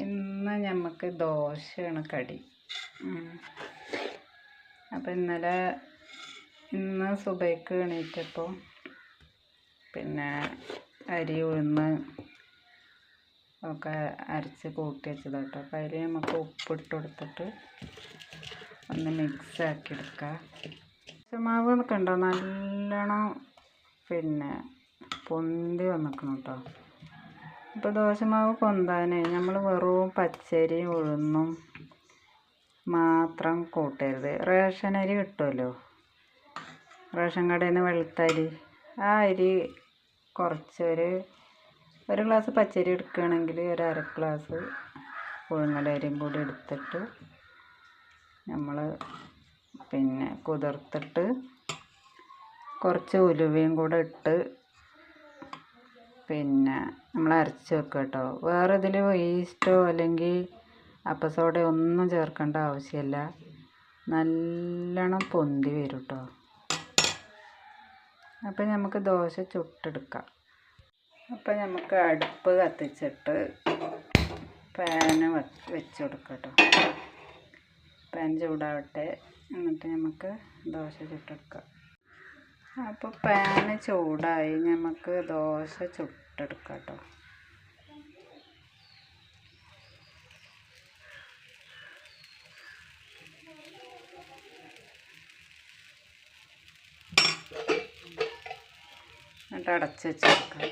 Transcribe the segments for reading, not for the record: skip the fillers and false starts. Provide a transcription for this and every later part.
ഇന്ന് നമുക്ക് ദോശയാണ് കടി. അപ്പം ഇന്ന് സുബൈക്ക് എണീറ്റപ്പോൾ പിന്നെ അരി ഉഴുന്ന് ഒക്കെ അരച്ച് കൂട്ടി വെച്ചത് കേട്ടോ. അപ്പം അതിൽ നമുക്ക് ഉപ്പിട്ട് കൊടുത്തിട്ട് ഒന്ന് മിക്സാക്കി എടുക്കാം. ദോശമാവ് എന്നൊക്കെ ഉണ്ടോ നല്ലോണം പിന്നെ പൊന്തി വന്നിക്കണം കേട്ടോ. ഇപ്പോൾ ദോശമാവ് പൊന്താനേ നമ്മൾ വെറും പച്ചരി ഉഴുന്നും മാത്രം കൂട്ടരുത്. റേഷൻ അരി കിട്ടുമല്ലോ, റേഷൻ കടയിൽ നിന്ന് വെളുത്തരി, ആ അരി കുറച്ച് ഒരു ഗ്ലാസ് പച്ചരി എടുക്കുകയാണെങ്കിൽ ഒരു അര ഗ്ലാസ് പുഴുങ്ങലരിയും കൂടി എടുത്തിട്ട് നമ്മൾ പിന്നെ കുതിർത്തിട്ട് കുറച്ച് ഉലുവയും കൂടെ ഇട്ട് പിന്നെ നമ്മൾ അരച്ച് വെക്കുക കേട്ടോ. വേറെ ഇതിൽ ഈസ്റ്റോ അല്ലെങ്കിൽ അപ്പസോഡയോ ഒന്നും ചേർക്കേണ്ട ആവശ്യമില്ല. നല്ലോണം പൊന്തി വരും കേട്ടോ. അപ്പം നമുക്ക് ദോശ ചുട്ടെടുക്കാം. അപ്പം നമുക്ക് അടുപ്പ് കത്തിച്ചിട്ട് പാന് വെച്ച് കൊടുക്കാം കേട്ടോ. പാൻ ചൂടാവട്ടെ, എന്നിട്ട് നമുക്ക് ദോശ ചുട്ടെടുക്കാം. അപ്പോൾ പാന് ചൂടായി, നമുക്ക് ദോശ ചുട്ടെടുക്കാം കേട്ടോ. എന്നിട്ട് അടച്ച് വെച്ചെടുക്കാം.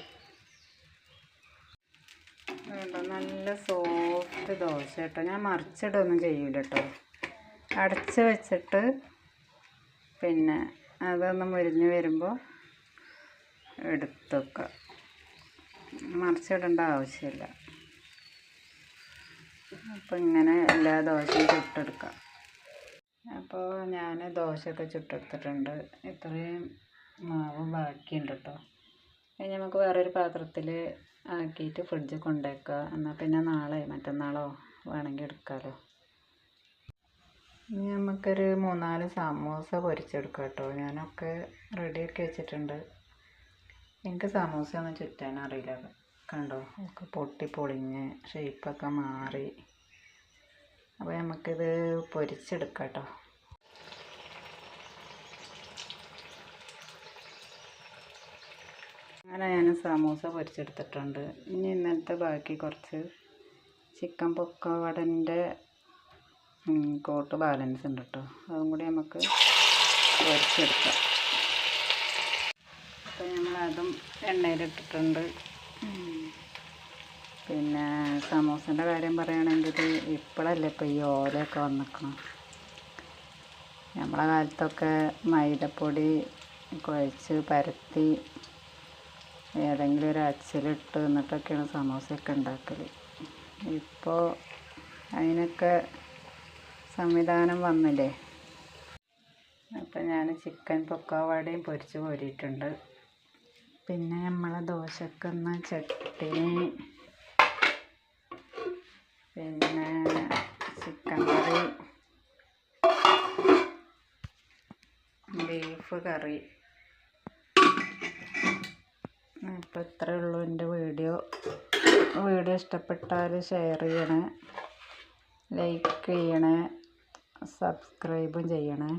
നല്ല സോഫ്റ്റ് ദോശ കേട്ടോ. ഞാൻ മറിച്ചിടൊന്നും ചെയ്യൂല കേട്ടോ. അടച്ച് വെച്ചിട്ട് പിന്നെ അതൊന്ന് മുരിഞ്ഞ് വരുമ്പോൾ എടുത്ത് വെക്കുക. മറിച്ചിടേണ്ട ആവശ്യമില്ല. അപ്പോൾ ഇങ്ങനെ എല്ലാ ദോശയും ചുട്ടെടുക്കാം. അപ്പോൾ ഞാൻ ദോശയൊക്കെ ചുട്ടെടുത്തിട്ടുണ്ട്. ഇത്രയും മാവ് ബാക്കിയുണ്ട് കേട്ടോ. അത് നമുക്ക് വേറൊരു പാത്രത്തിൽ ആക്കിയിട്ട് ഫ്രിഡ്ജിൽ കൊണ്ടുവയ്ക്കുക. എന്നാൽ പിന്നെ നാളെ മറ്റന്നാളോ വേണമെങ്കിൽ എടുക്കാമല്ലോ. ഇനി നമുക്കൊരു 3-4 സമൂസ പൊരിച്ചെടുക്കാം കേട്ടോ. ഞാനൊക്കെ റെഡിയാക്കി വെച്ചിട്ടുണ്ട്. എനിക്ക് സമൂസ ഒന്നും ചുറ്റാൻ അറിയില്ല. കണ്ടോ, ഒക്കെ പൊട്ടി പൊളിഞ്ഞ് ഷേപ്പൊക്കെ മാറി. അപ്പോൾ നമുക്കിത് പൊരിച്ചെടുക്കാം കേട്ടോ. അങ്ങനെ ഞാൻ സമൂസ പൊരിച്ചെടുത്തിട്ടുണ്ട്. ഇനി ഇന്നലത്തെ ബാക്കി കുറച്ച് ചിക്കൻ പൊക്കവടൻ്റെ കോട്ട് ബാലൻസ് ഉണ്ട് കേട്ടോ. അതും കൂടി നമുക്ക് പൊരിച്ചെടുക്കാം. അപ്പോൾ ഞങ്ങളതും എണ്ണയിലിട്ടിട്ടുണ്ട്. പിന്നെ സമൂസൻ്റെ കാര്യം പറയുകയാണെങ്കിൽ ഇപ്പോഴല്ലേ ഇപ്പോൾ ഈ ഓലയൊക്കെ വന്നിക്കണം. നമ്മളെ കാലത്തൊക്കെ മൈദപ്പൊടി കുഴച്ച് പരത്തി ഏതെങ്കിലും ഒരു അച്ചിലിട്ട് എന്നിട്ടൊക്കെയാണ് സമൂസയൊക്കെ ഉണ്ടാക്കൽ. ഇപ്പോൾ അതിനൊക്കെ സംവിധാനം വന്നില്ലേ. അപ്പം ഞാൻ ചിക്കൻ പൊക്കവടയും പൊരിച്ച് കോരിയിട്ടുണ്ട്. പിന്നെ നമ്മളെ ദോശക്കുന്ന ചട്ടിനി, പിന്നെ ചിക്കൻ കറി, ബീഫ് കറി. അപ്പോൾ ഇത്രയേ ഉള്ളൂ എൻ്റെ വീഡിയോ. ഇഷ്ടപ്പെട്ടാൽ ഷെയർ ചെയ്യണേ, ലൈക്ക് ചെയ്യണേ, സബ്സ്ക്രൈബും ചെയ്യണേ.